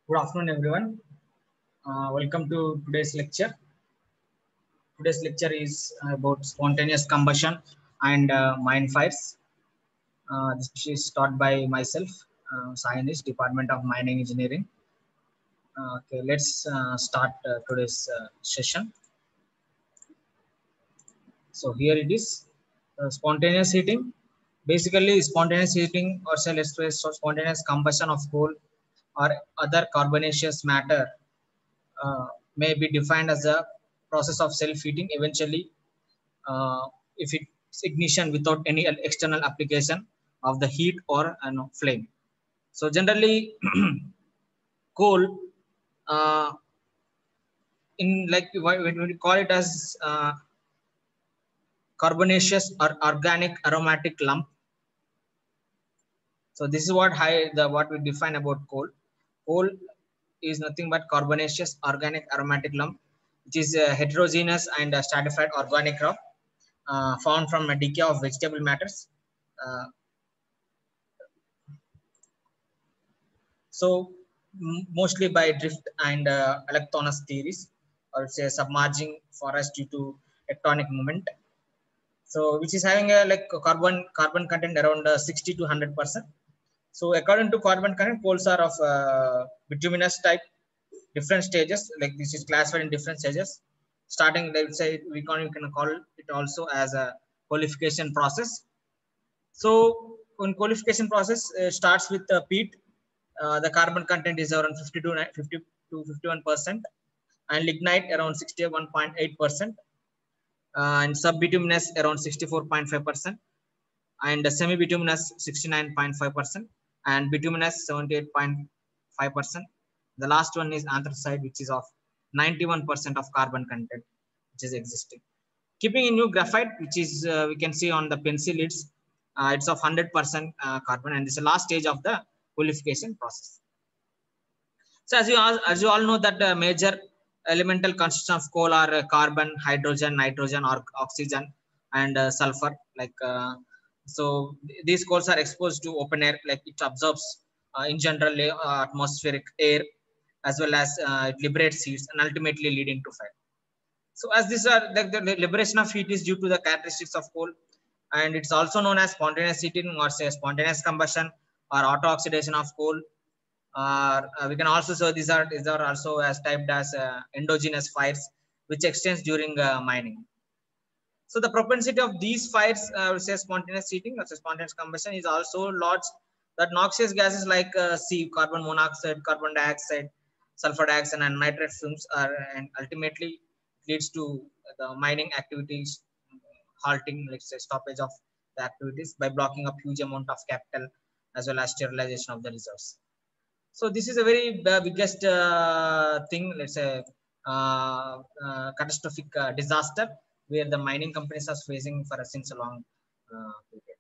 Good afternoon, everyone. Welcome to today's lecture. Today's lecture is about spontaneous combustion and mine fires. This is taught by myself, scientist, Department of Mining Engineering. Okay, let's start today's session. So here it is, spontaneous heating. Basically, spontaneous heating or say let's say spontaneous combustion of coal or other carbonaceous matter uh, may be defined as a process of self-heating eventually uh, if it's ignition without any external application of the heat or flame. So generally coal in like when we call it as carbonaceous or organic aromatic lump. So this is what we define about coal. Coal is nothing but carbonaceous organic aromatic lump, which is heterogeneous and stratified organic rock found from a decay of vegetable matters. Uh, so mostly by drift and electronas theories, or say submerging forest due to tectonic movement. So which is having a like a carbon content around 60 to 100%. So according to carbon content, coals are of bituminous type, different stages. Like this is classified in different stages. Starting, let's say we can call it also as a qualification process. So when qualification process starts with peat, the carbon content is around 50 to 51%, and lignite around 61.8%, and subbituminous around 64.5%, and semi-bituminous 69.5%, and bituminous 78.5%. The last one is anthracite, which is of 91% of carbon content, which is existing. Keeping in new graphite, which is we can see on the pencil, it's of 100% carbon, and this is the last stage of the qualification process. So as you all know that major elemental constituents of coal are carbon, hydrogen, nitrogen, or oxygen, and sulfur. So these coals are exposed to open air, like it absorbs in general atmospheric air, as well as it liberates heat and ultimately leading to fire. So as these are like the liberation of heat is due to the characteristics of coal, and it's also known as spontaneous heating or say spontaneous combustion or auto oxidation of coal. We can also say these are also as typed as endogenous fires, which extends during mining. So the propensity of these fires, we say spontaneous heating or spontaneous combustion, is also large. That noxious gases like carbon monoxide, carbon dioxide, sulfur dioxide, and nitrate fumes are, and ultimately leads to the mining activities halting, let's say stoppage of the activities by blocking up huge amount of capital as well as sterilization of the reserves. So this is a very biggest thing, let's say catastrophic disaster where the mining companies are facing for since a long period.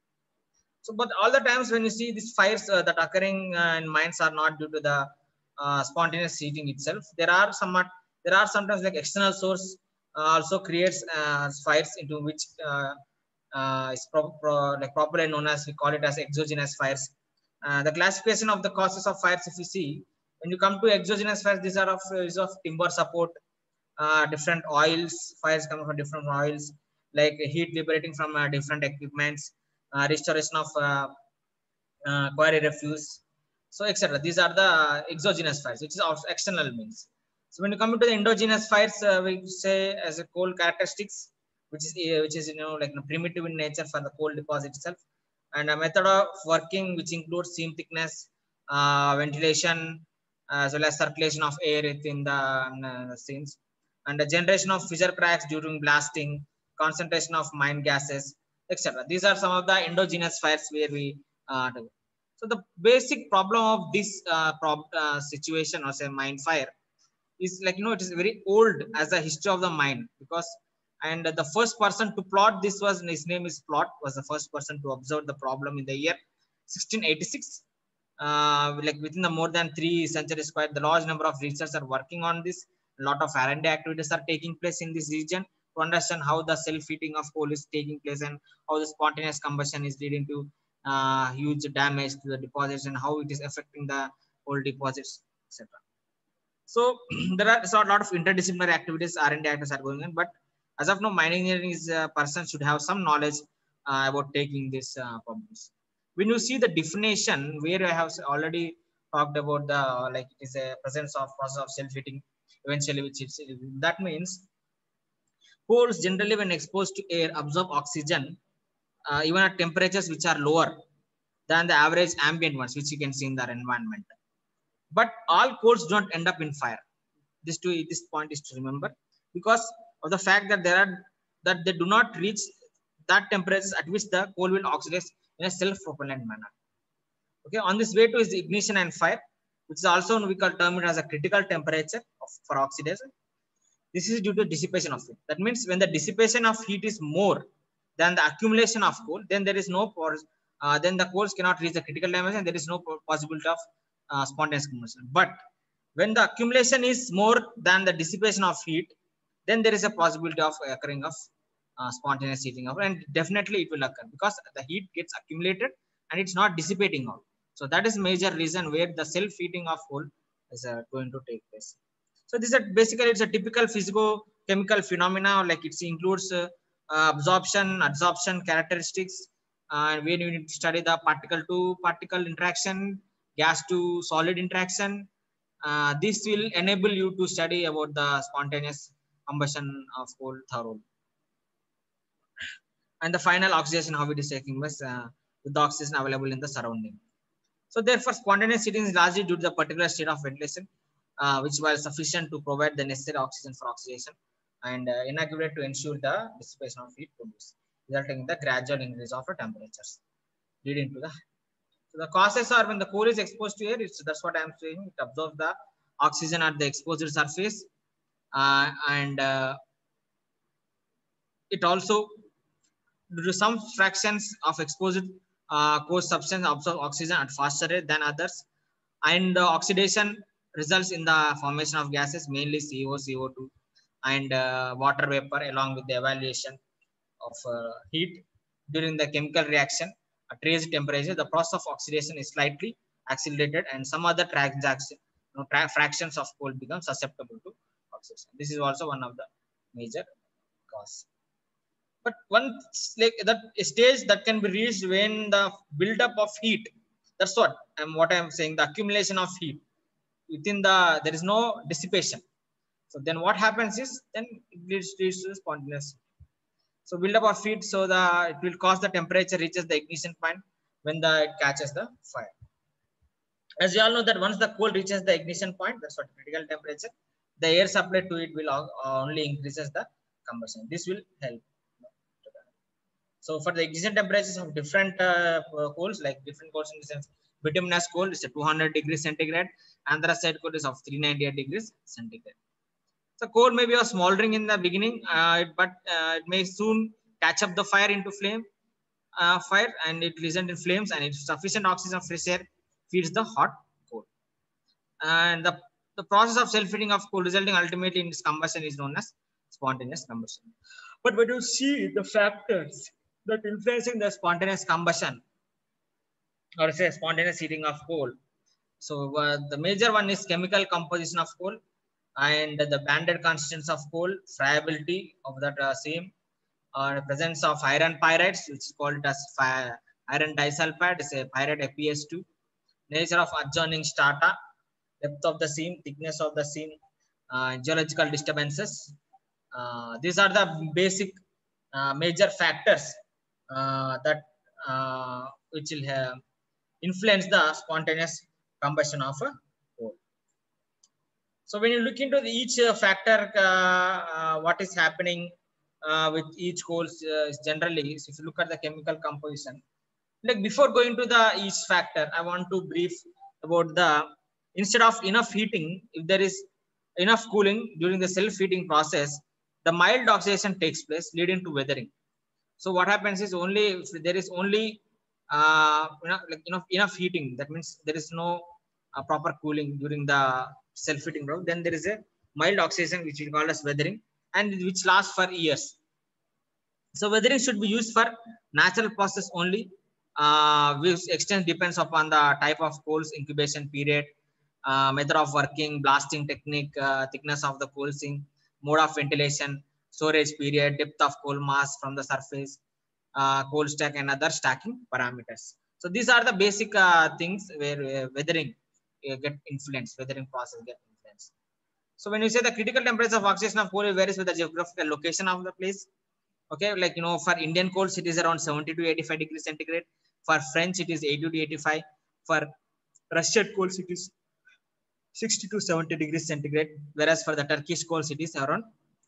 So, but all the times when you see these fires that occurring in mines are not due to the spontaneous heating itself. There are sometimes like external source also creates fires into which is like properly known as, we call it as exogenous fires. The classification of the causes of fires, if you see, when you come to exogenous fires, these are of use of timber support, different oils, fires coming from different oils, like heat liberating from different equipments, restoration of quarry refuse, so etc. These are the exogenous fires, which is of external means. So when you come to the endogenous fires, we say as a coal characteristics, which is like primitive in nature for the coal deposit itself, and a method of working which includes seam thickness, ventilation, as well as circulation of air within the seams, and the generation of fissure cracks during blasting, concentration of mine gases, etc. These are some of the endogenous fires where we do. So the basic problem of this situation, or say mine fire, is like it is very old as a history of the mine, because and the first person to plot this was, his name is Plot, was the first person to observe the problem in the year 1686. Like within the more than 3 centuries square, the large number of researchers are working on this. A lot of R&D activities are taking place in this region to understand how the self-heating of coal is taking place and how the spontaneous combustion is leading to huge damage to the deposits and how it is affecting the coal deposits, etc. So there are a lot of interdisciplinary activities, R&D activities are going on, but as of now, mining engineering is a person should have some knowledge about taking this problems. When you see the definition, where I have already talked about the like it is a presence of process of self-heating eventually, which is that means coals generally when exposed to air absorb oxygen even at temperatures which are lower than the average ambient ones, which you can see in the environment. But all coals don't end up in fire. This point is to remember, because of the fact that that they do not reach that temperatures at which the coal will oxidize in a self-propellant manner. Okay, on this way to is the ignition and fire, which is also we can term it as a critical temperature for oxidation. This is due to dissipation of heat. That means when the dissipation of heat is more than the accumulation of coal, then there is no then the coals cannot reach the critical temperature, and there is no possibility of spontaneous combustion. But when the accumulation is more than the dissipation of heat, then there is a possibility of occurring of spontaneous heating up, and definitely it will occur because the heat gets accumulated and it's not dissipating out. So that is major reason where the self-heating of coal is going to take place. So this is basically it's a typical physico-chemical phenomena, like it includes absorption, adsorption characteristics, and when you need to study the particle to particle interaction, gas to solid interaction. This will enable you to study about the spontaneous combustion of coal thoroughly. And the final oxidation, how it is taking place with the oxygen available in the surrounding. So therefore, spontaneous heating is largely due to the particular state of ventilation, which was sufficient to provide the necessary oxygen for oxidation and inadequate to ensure the dissipation of heat produced, resulting in the gradual increase of the temperatures, leading to the. So the causes are when the coal is exposed to air. That's what I am saying. It absorbs the oxygen at the exposed surface, and it also due to some fractions of exposed coarse substance absorb oxygen at faster rate than others, and oxidation results in the formation of gases, mainly CO, CO2, and water vapor, along with the evaluation of heat during the chemical reaction at raised temperature. The process of oxidation is slightly accelerated, and some other fractions of coal become susceptible to oxidation. This is also one of the major cause. But one like that stage that can be reached when the buildup of heat. That's what I'm saying. The accumulation of heat within there is no dissipation. So then what happens is then it leads to spontaneous. So buildup of heat, so it will cause the temperature reaches the ignition point when it catches the fire. As you all know that once the coal reaches the ignition point, that's what critical temperature, the air supply to it will only increases the combustion. This will help. So for the ignition temperatures of different coals, like different coals in the sense, bituminous coal is 200 degrees centigrade, anthracite coal is of 398 degrees centigrade. So coal may be a smoldering in the beginning, but it may soon catch up the fire into fire, and it results in flames, and it's sufficient oxygen fresh air feeds the hot coal. And the process of self-heating of coal resulting ultimately in its combustion is known as spontaneous combustion. But when you see the factors that influencing the spontaneous combustion, or say spontaneous heating of coal, so the major one is chemical composition of coal, and the banded constituents of coal, friability of that same, or presence of iron pyrites, which is called as iron disulfide, is a pyrite FeS2, nature of adjoining strata, depth of the seam, thickness of the seam, geological disturbances. These are the basic major factors that which will influence the spontaneous combustion of a coal. So when you look into each factor, what is happening with each coals generally, if you look at the chemical composition, like before going to the each factor, I want to brief about instead of enough heating, if there is enough cooling during the self-heating process, the mild oxidation takes place, leading to weathering. So what happens is only if there is only enough heating, that means there is no proper cooling during the self-heating process, then there is a mild oxidation which we call as weathering, and which lasts for years. So weathering should be used for natural process only, which extent depends upon the type of coal's incubation period, method of working, blasting technique, thickness of the coal seam, mode of ventilation, storage period, depth of coal mass from the surface, coal stack, and other stacking parameters. So these are the basic things where weathering get influenced, weathering process get influenced. So when you say the critical temperature of oxidation of coal varies with the geographical location of the place. Okay, like for Indian coals it is around 70 to 85 degrees centigrade. For French it is 80 to 85. For Russian coals it is 60 to 70 degrees centigrade, whereas for the Turkish coals it is around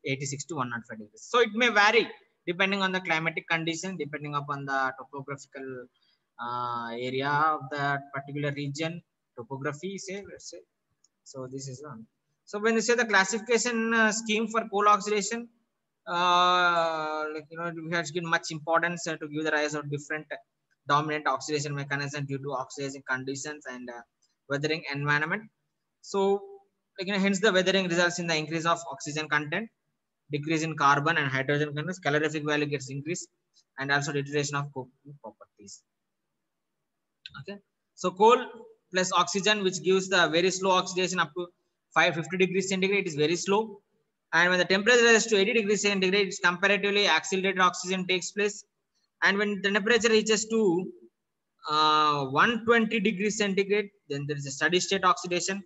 86 to 105 degrees. So it may vary depending on the climatic condition, depending upon the topographical area of that particular region, topography, say, let's say. So this is one. So when you say the classification scheme for coal oxidation, we have given much importance to give the rise of different dominant oxidation mechanism due to oxidation conditions and weathering environment. So hence the weathering results in the increase of oxygen content, decrease in carbon and hydrogen content, calorific value gets increased, and also deterioration of coking properties. Okay, so coal plus oxygen, which gives the very slow oxidation up to 550 degrees centigrade, is very slow. And when the temperature rises to 80 degrees centigrade, it's comparatively accelerated oxygen takes place. And when the temperature reaches to 120 degrees centigrade, then there is a steady state oxidation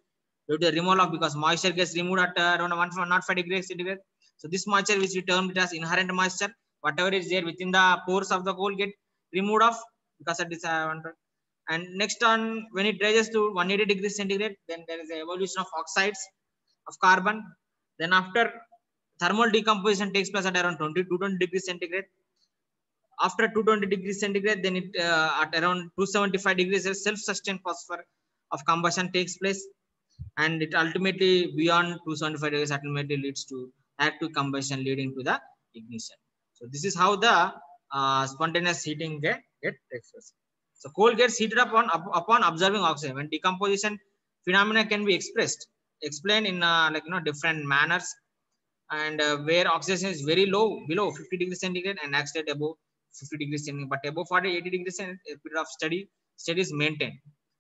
due to removal of, because moisture gets removed at around 105 degrees centigrade. So this moisture, which we termed it as inherent moisture, whatever is there within the pores of the coal, get removed off because of this. And next on, when it rises to 180 degrees centigrade, then there is an evolution of oxides of carbon. Then after thermal decomposition takes place at around 220 degrees centigrade. After 220 degrees centigrade, then it at around 275 degrees, self-sustained phosphor of combustion takes place, and it ultimately beyond 275 degrees ultimately leads to active combustion, leading to the ignition. So this is how the spontaneous heating takes place. So coal gets heated upon observing oxygen. When decomposition phenomena can be explained in different manners, and where oxidation is very low, below 50 degrees centigrade, and accelerate above 50 degrees centigrade, but above 40, 80 degrees centigrade, a period of steady is maintained,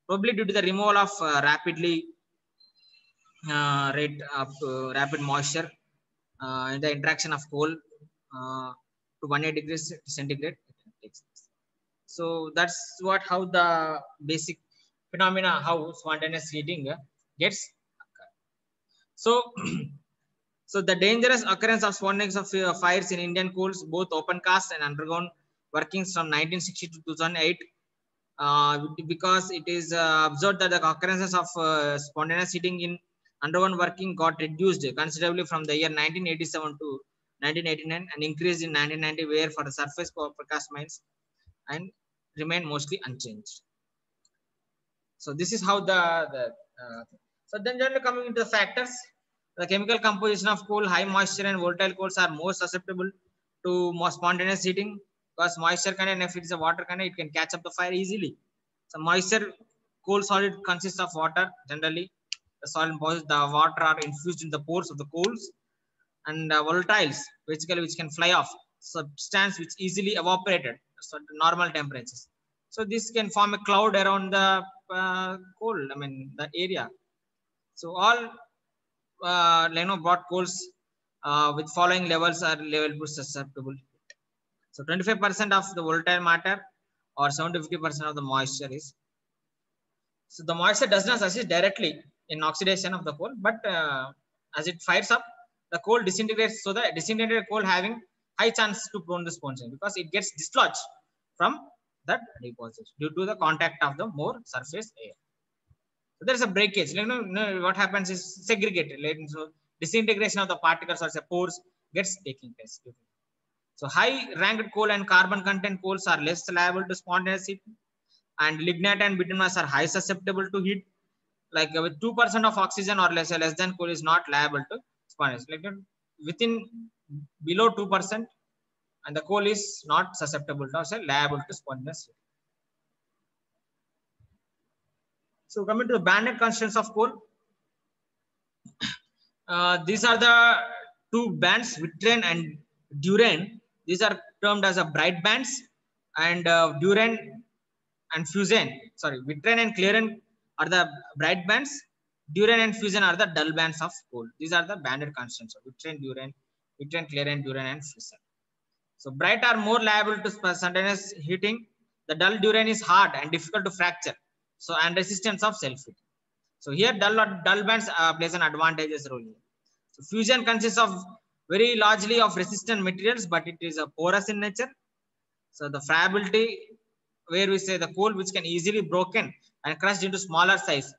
probably due to the removal of rapid moisture in the interaction of coal to 180 degrees centigrade. So that's how the basic phenomena, how spontaneous heating gets occurred. So so the dangerous occurrence of spontaneous fires in Indian coals, both open cast and underground workings from 1960 to 2008, because it is observed that the occurrences of spontaneous heating in underground working got reduced considerably from the year 1987 to 1989, and increased in 1990, where for the surface precast mines and remain mostly unchanged. So this is how so then generally coming into the factors, the chemical composition of coal, high moisture and volatile coals are more susceptible to more spontaneous heating, because moisture content, if it is a water content, it can catch up the fire easily. So moisture coal solid consists of water generally. The solid the water are infused in the pores of the coals, and volatiles basically which can fly off, substance which easily evaporated at normal temperatures. So this can form a cloud around the coal, the area. So all brought coals with following levels are level susceptible. So 25% of the volatile matter or 70-50% of the moisture is. So the moisture does not assist directly in oxidation of the coal, but as it fires up, the coal disintegrates. So the disintegrated coal having high chance to prone the spontaneous, because it gets dislodged from that deposit due to the contact of the more surface air. So there is a breakage. What happens is segregated. So disintegration of the particles or pores gets taking place. So high ranked coal and carbon content coals are less liable to spontaneous heat, and lignite and bituminous are high susceptible to heat. Like with 2% of oxygen or less than coal is not liable to spontaneous. Within below 2%, and the coal is not susceptible to or liable to spontaneous heat. So coming to the banded constituents of coal, these are the two bands, Vitrain and Durain. These are termed as a bright bands, and Durain and Fusain. Sorry, Vitrain and Clearan are the bright bands, Durine and fusion are the dull bands of coal. These are the banded constants of Vitrine, Durine, Vitrine, Clearine, Durine, and fusion. So bright are more liable to spontaneous heating. The dull Durine is hard and difficult to fracture. So and resistance of self-heating. So here dull bands plays an advantageous role here. So fusion consists of very largely of resistant materials, but it is a porous in nature. So the friability, where we say the coal which can easily broken and crushed into smaller size,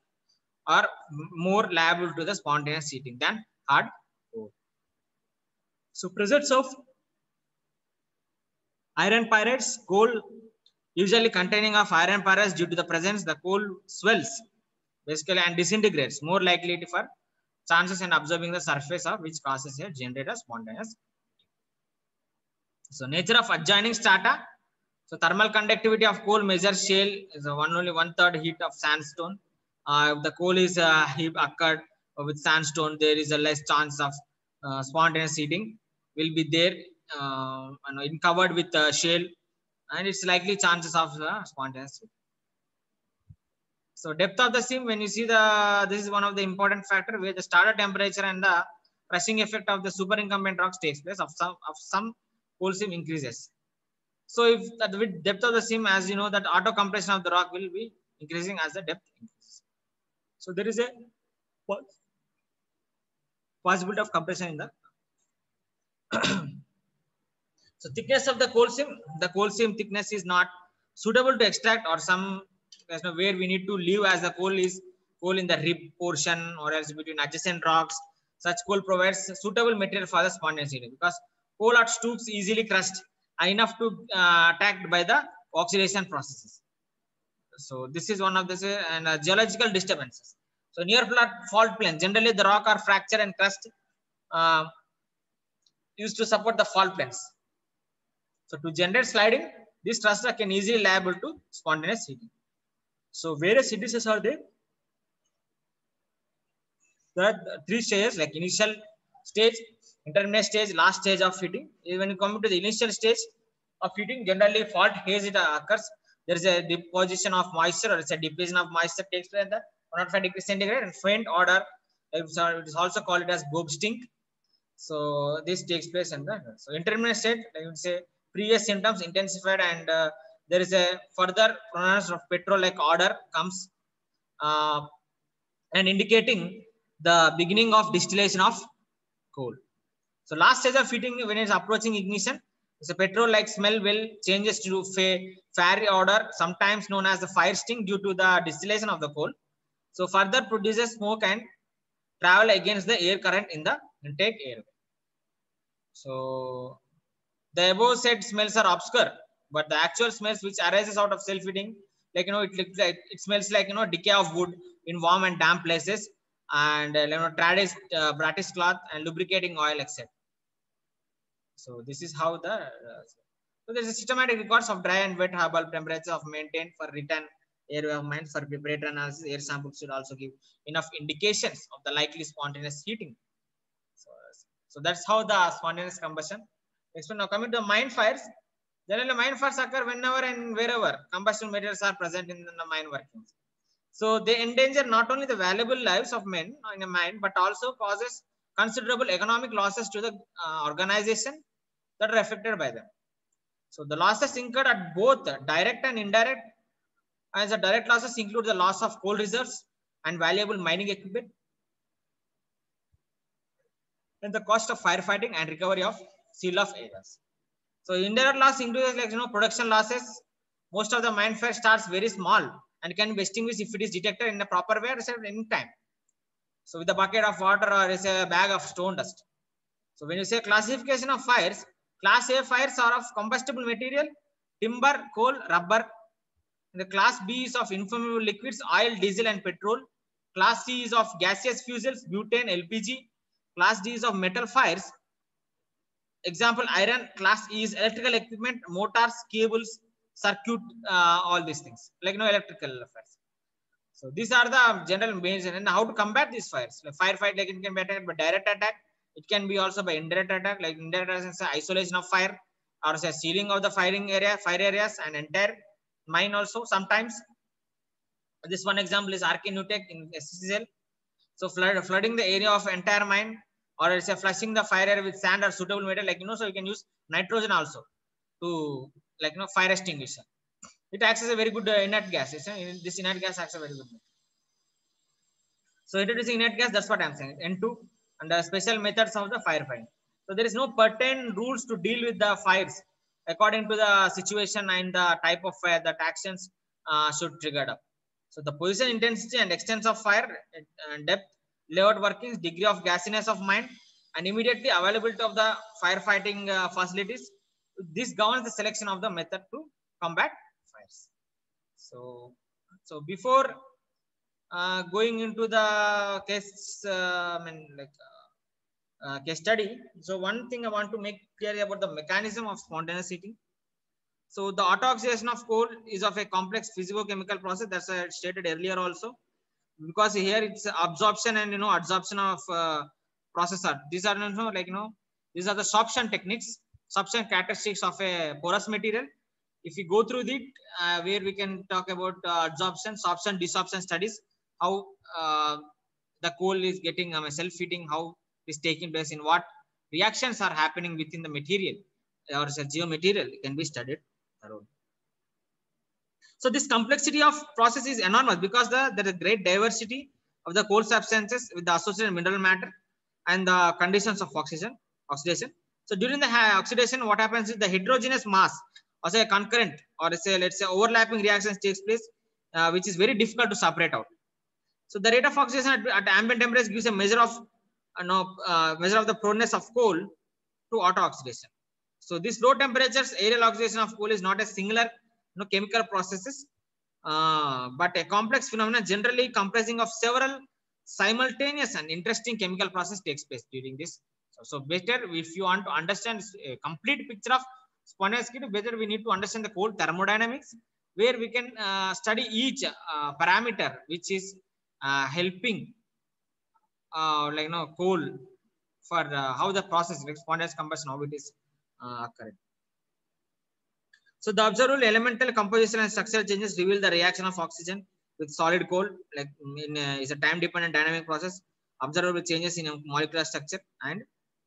are more liable to the spontaneous heating than hard coal. So presence of iron pyrites, coal usually containing of iron pyrites, due to the presence, the coal swells basically and disintegrates, more likely for chances and absorbing the surface of which causes a generator spontaneous. So nature of adjoining strata. So thermal conductivity of coal measures shale is only 1/3 heat of sandstone. If the coal is heat occurred with sandstone, there is a less chance of spontaneous heating will be there, covered with shale, and it's likely chances of spontaneous heating. So depth of the seam, when you see this is one of the important factor where the starter temperature and the crushing effect of the superincumbent rocks takes place of some coal seam increases. So if the depth of the seam, as you know, that auto compression of the rock will be increasing as the depth increases. So there is a possibility of compression in the so thickness of the coal seam thickness is not suitable to extract, or some where we need to leave as the coal in the rib portion or else between adjacent rocks. Such coal provides suitable material for the spontaneous heating, because coal at stoops easily crushed are enough to attacked by the oxidation processes. So this is one of the and geological disturbances. So near fault plains, generally the rock are fractured and crushed, used to support the fault plains. So to generate sliding, this thrust can easily liable to spontaneous heating. So various indices are there. There are 3 stages, like initial stage, intermediate stage, last stage of heating. When you come to the initial stage of heating, generally fault haze it occurs. There is a deposition of moisture, or it's a depletion of moisture takes place at the 105 degrees centigrade, and faint odor. It is also called it as Bob stink. So this takes place in the intermediate state. I would say previous symptoms intensified, and there is a further pronounced of petrol-like odor comes, and indicating the beginning of distillation of coal. So last stage of heating, when it's approaching ignition, the petrol-like smell will changes to fiery odor, sometimes known as the fire stink, due to the distillation of the coal. So further produces smoke and travel against the air current in the intake airway. So the above said smells are obscure, but the actual smells which arises out of self-heating, like it smells like decay of wood in warm and damp places, and bratis cloth and lubricating oil, etc. So this is how so there is a systematic records of dry and wet herbal temperatures of maintained for written airway of mine. For preparatory analysis, air samples should also give enough indications of the likely spontaneous heating. So that's how the spontaneous combustion. Next one, now coming to mine fires. Generally, mine fires occur whenever and wherever combustible materials are present in the mine workings. So they endanger not only the valuable lives of men in a mine, but also causes considerable economic losses to the organization that are affected by them. So the losses incurred at both direct and indirect. As the direct losses include the loss of coal reserves and valuable mining equipment, and the cost of firefighting and recovery of seal-off areas. So indirect loss includes production losses. Most of the mine fire starts very small and can be extinguished if it is detected in a proper way at any time. So with a bucket of water or is a bag of stone dust. So when you say classification of fires, class A fires are of combustible material, timber, coal, rubber. And the class B is of inflammable liquids, oil, diesel, and petrol. Class C is of gaseous fuels, butane, LPG. Class D is of metal fires. Example, iron. Class E is electrical equipment, motors, cables, circuit, all these things, like electrical fires. So these are the general means, and how to combat these fires. Like firefight, like it can be attacked by direct attack. It can be also by indirect attack, like indirect attack is isolation of fire, or say sealing of the fire areas, and entire mine also sometimes. This one example is Arke Nutec in SCCL. So flooding the area of entire mine, or it's a flushing the fire area with sand or suitable material, like so you can use nitrogen also to fire extinguisher. It acts as a very good inert gas. This inert gas acts a very good. So introducing inert gas, that's what I'm saying. N2 and the special methods of the firefighting. So there is no pertinent rules to deal with the fires according to the situation and the type of fire that actions should triggered up. So the position, intensity, and extent of fire, depth, layout workings, degree of gasiness of mine, and immediately availability of the firefighting facilities. This governs the selection of the method to combat fires. So before going into the case, case study. So one thing I want to make clear about the mechanism of spontaneous heating. So the auto-oxidation of coal is of a complex physico-chemical process. That's stated earlier also, because here it's absorption and adsorption of processor. These are these are the sorption techniques, sorption characteristics of a porous material. If we go through it, where we can talk about adsorption, sorption, desorption studies, how the coal is getting self-heating, how is taking place, in what reactions are happening within the material or geomaterial can be studied thoroughly. So this complexity of process is enormous because there is a great diversity of the coal substances with the associated mineral matter and the conditions of oxidation. So during the oxidation, what happens is the heterogeneous mass, or say a concurrent, or say let's say overlapping reactions takes place, which is very difficult to separate out. So the rate of oxidation at ambient temperature gives a measure of measure of the proneness of coal to auto oxidation. So this low temperatures aerial oxidation of coal is not a singular chemical processes, but a complex phenomenon generally comprising of several simultaneous and interesting chemical process takes place during this. So better, if you want to understand a complete picture of spontaneous heat, better we need to understand the coal thermodynamics, where we can study each parameter which is helping coal for how the process like spontaneous combustion, how it is occurring. So the observable elemental composition and structural changes reveal the reaction of oxygen with solid coal, like is a time dependent dynamic process. Observable changes in molecular structure and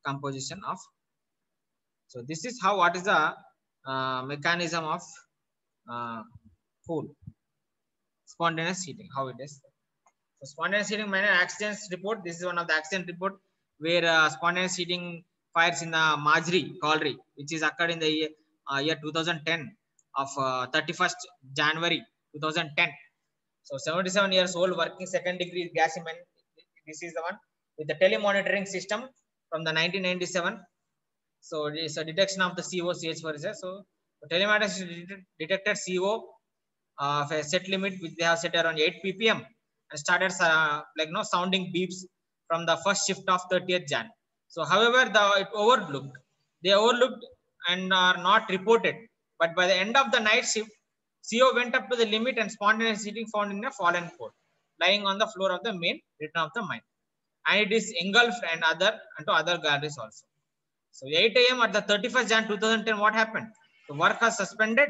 composition of. So this is how, what is the mechanism of coal spontaneous heating, how it is. So spontaneous heating minor accidents report. This is one of the accident report where spontaneous heating fires in the Marjorie Colliery, which is occurred in the year 2010 of 31st January 2010. So 77 years old, working second degree gas mine. This is the one with the telemonitoring system from the 1997. So it is a detection of the CO CH4. So telemonitoring detected CO of a set limit which they have set around 8 ppm and started sounding beeps from the first shift of 30th Jan. So however, they overlooked and are not reported. But by the end of the night shift, CO went up to the limit and spontaneous heating found in a fallen coal lying on the floor of the main return of the mine, and it is engulfed and other galleries also. So 8 a.m. at the 31st Jan 2010, what happened? The work was suspended,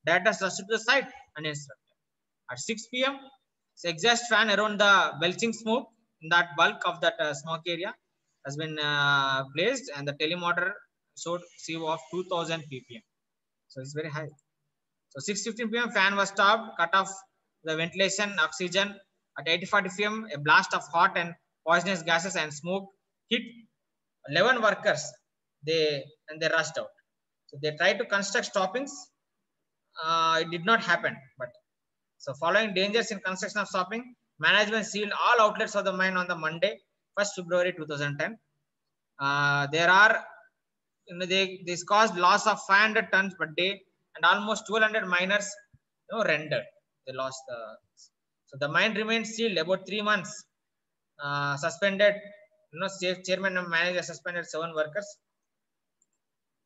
directors rushed to the site and instructed. At 6 p.m., the exhaust fan around the belching smoke in that bulk of that smoke area has been placed, and the telemotor showed CO of 2000 ppm. So it's very high. So 6:15 p.m. fan was stopped, cut off the ventilation, oxygen. At 8:40 p.m., a blast of hot and poisonous gases and smoke hit 11 workers. They rushed out. So they tried to construct stoppings. It did not happen. But so following dangers in construction of stopping, management sealed all outlets of the mine on the Monday, 1st February 2010. There are this caused loss of 500 tons per day, and almost 1,200 miners rendered. They lost so the mine remained sealed about 3 months. Suspended, chairman and manager suspended 7 workers.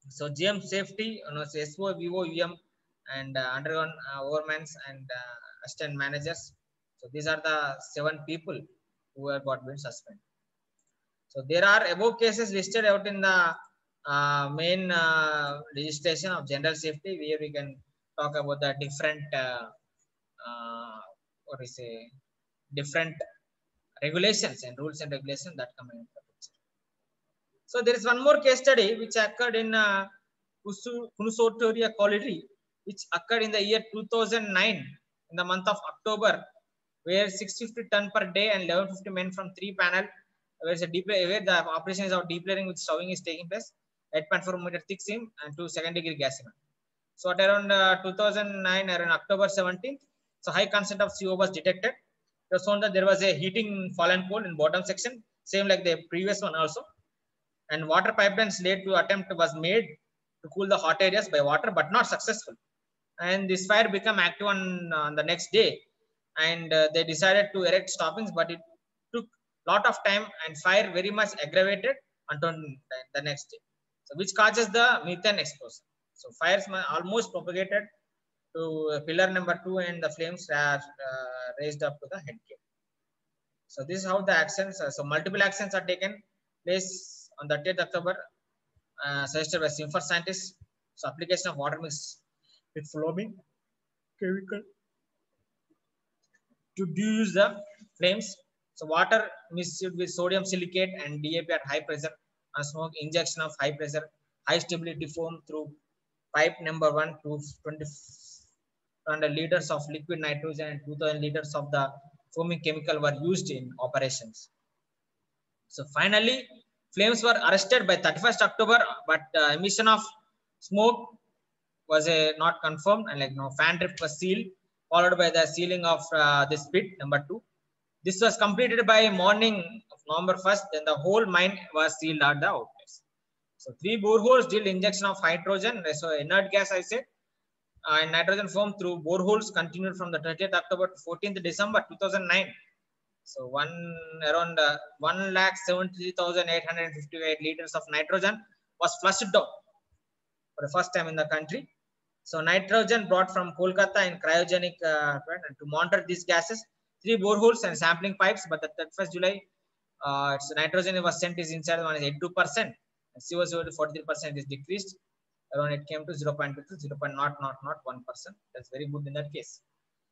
So GM safety, SO, VO, UM, and undergone overmans and assistant managers. So these are the 7 people who have been suspended. So there are above cases listed out in the main legislation of general safety, where we can talk about the different different regulations and rules and regulations that come into the picture. So there is one more case study which occurred in Kunusotoria Colliery, which occurred in the year 2009 in the month of October, where 650 ton per day and 1150 men from 3 panel, where the operation is of deplaning with stowing is taking place, 8.4 meter thick seam and 2 second-degree gas cement. So at around 2009, around October 17th, so high content of CO was detected. It was shown that there was a heating fallen coal in bottom section, same like the previous one also. And water pipelines laid to attempt was made to cool the hot areas by water, but not successful. And this fire became active on the next day, and they decided to erect stoppings, but it took lot of time, and fire very much aggravated until the next day. So which causes the methane explosion. So fires almost propagated to pillar number 2, and the flames are raised up to the head gate. So this is how the actions. So multiple actions are taken place on 30th October, suggested by Simfer scientists. So application of water mix with flowing chemical to diffuse the flames. So water mixed with sodium silicate and DAP at high pressure, and smoke injection of high pressure, high stability foam through pipe number 1 to 20 liters of liquid nitrogen and 2000 liters of the foaming chemical were used in operations. So finally, flames were arrested by 31st October, but emission of smoke was not confirmed, and fan drift was sealed, followed by the sealing of this pit number 2. This was completed by morning of November 1st. Then the whole mine was sealed at the outlets. So 3 boreholes did injection of hydrogen, so inert gas I said, and nitrogen foam through boreholes continued from the 30th October to 14th December 2009. So around 1,73,858 liters of nitrogen was flushed down for the first time in the country. So nitrogen brought from Kolkata in cryogenic to monitor these gases, 3 boreholes and sampling pipes. But the 31st July, its nitrogen was sent is inside one is 82%, and CO2 43% is decreased. Around it came to 0.2 to 0.0001%. That's very good in that case.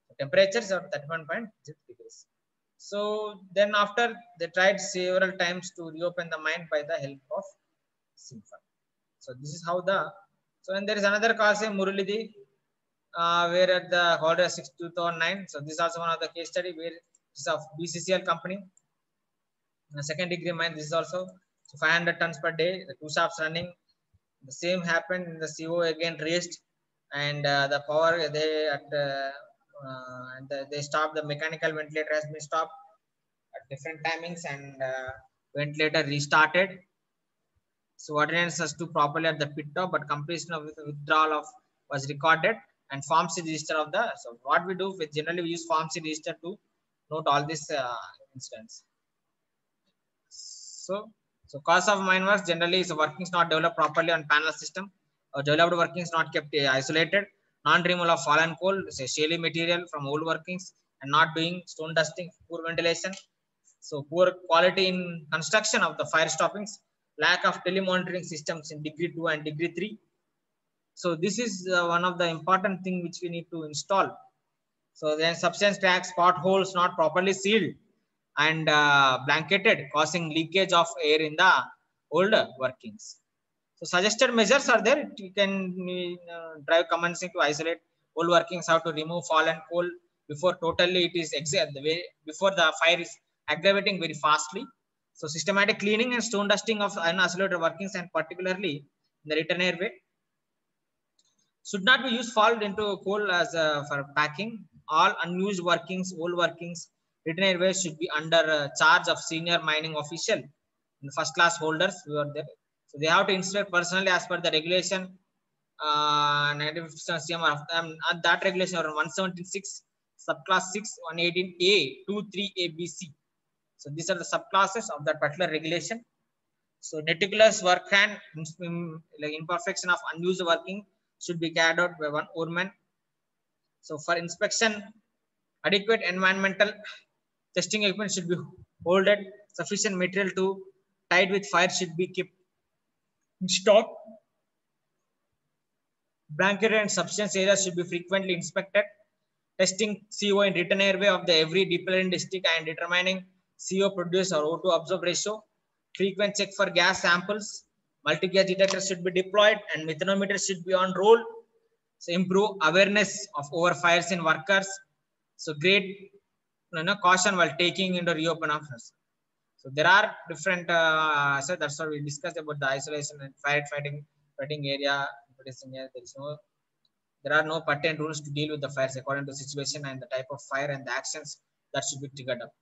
So temperatures are 31.6 degrees. So then after they tried several times to reopen the mine by the help of Simfer. So this is how the. So and there is another case in Muralidhi, where at the Holiday 6 2009. So this is also one of the case study where this is of BCCL company. Second degree mine. This is also so 500 tons per day. The 2 shafts running. The same happened in the CO again raised, and the power they stopped. The mechanical ventilator has been stopped at different timings, and ventilator restarted. So ordinance has to properly at the pit top, but completion of withdrawal of was recorded, and Form C register of the. So what we do with generally we use Form C register to note all these incidents. So cause of mine was generally is workings not developed properly on panel system, or developed workings not kept isolated, non-removal of fallen coal, say shaly material from old workings, and not doing stone dusting, poor ventilation. So poor quality in construction of the fire stoppings, lack of telemonitoring systems in degree 2 and degree 3. So this is one of the important thing which we need to install. So then substance tanks, potholes not properly sealed and blanketed, causing leakage of air in the old workings. So suggested measures are there. You can drive commencing to isolate old workings, how to remove fallen coal before totally it is the way before the fire is aggravating very fastly. So systematic cleaning and stone dusting of unisolated workings, and particularly in the return airway. Should not be used fall into coal as for packing. All unused workings, old workings, return airways should be under charge of senior mining official and first class holders who are there. So they have to inspect personally as per the regulation 95% CM and that regulation around 176 subclass 6 118A 23ABC. So these are the subclasses of that particular regulation. So meticulous work and like imperfection of unused working should be carried out by one oarman. So for inspection, adequate environmental testing equipment should be holded. Sufficient material to tied with fire should be kept in stock. Blanket and substance areas should be frequently inspected. Testing CO in return airway of the every dependent district and determining CO produce or O2 absorb ratio, frequent check for gas samples, multi-gas detectors should be deployed, and methanometers should be on roll. So improve awareness of over fires in workers. So great caution while taking into reopen of. So there are different. So that's what we discussed about the isolation and fighting area. There is no. There are no patent rules to deal with the fires according to situation and the type of fire and the actions that should be triggered up.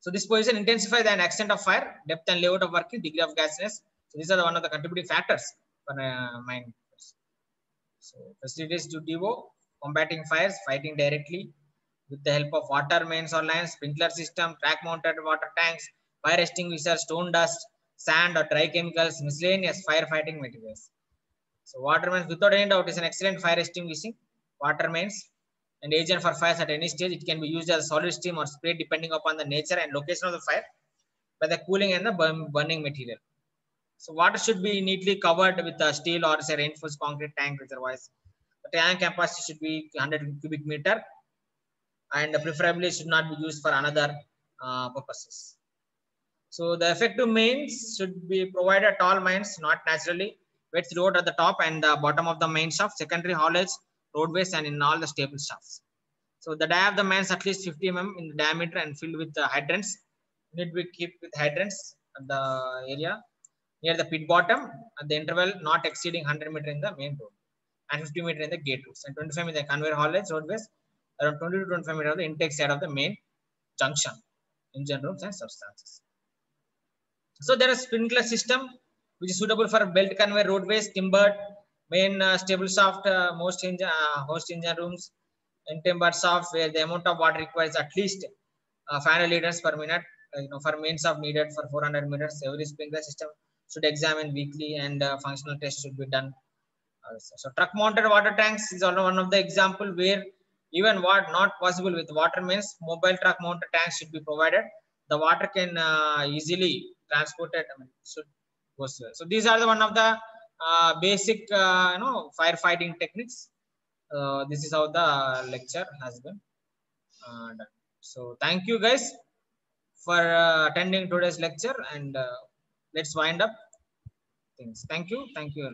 So this position intensify the extent of fire, depth and layout of working, degree of gasiness. So these are one of the contributing factors for mine. So facilities to DO, combating fires, fighting directly with the help of water mains or lines, sprinkler system, track mounted water tanks, fire extinguisher, stone dust, sand or dry chemicals, miscellaneous firefighting materials. So water mains without any doubt is an excellent fire extinguishing water mains and agent for fires at any stage. It can be used as a solid stream or spray depending upon the nature and location of the fire by the cooling and the burning material. So water should be neatly covered with a steel or say reinforced concrete tank reservoirs. The tank capacity should be 100 cubic meter and preferably should not be used for another purposes. So the effective mains should be provided at all mines, not naturally. Width road at the top and the bottom of the main shaft, secondary haulage, roadways, and in all the stable shafts. So the dia of the mains at least 50 mm in diameter and filled with hydrants. Need to be kept with hydrants at the area near the pit bottom at the interval not exceeding 100 meter in the main road and 50 meter in the gate routes and 25 in the conveyor haulage roadways, around 20 to 25 meter of the intake side of the main junction, engine rooms and substances. So there is sprinkler system which is suitable for belt conveyor roadways, timbered, main stable shaft, host engine rooms, and timbered shaft where the amount of water requires at least 500 liters per minute. For main shaft needed for 400 meters. Every sprinkler system should examine weekly and functional tests should be done. So truck mounted water tanks is also one of the example where even what not possible with water mains, mobile truck mounted tanks should be provided. The water can easily transported. Should go well. So these are the one of the basic firefighting techniques. This is how the lecture has been done. So thank you guys for attending today's lecture and let's wind up things. Thank you. Thank you.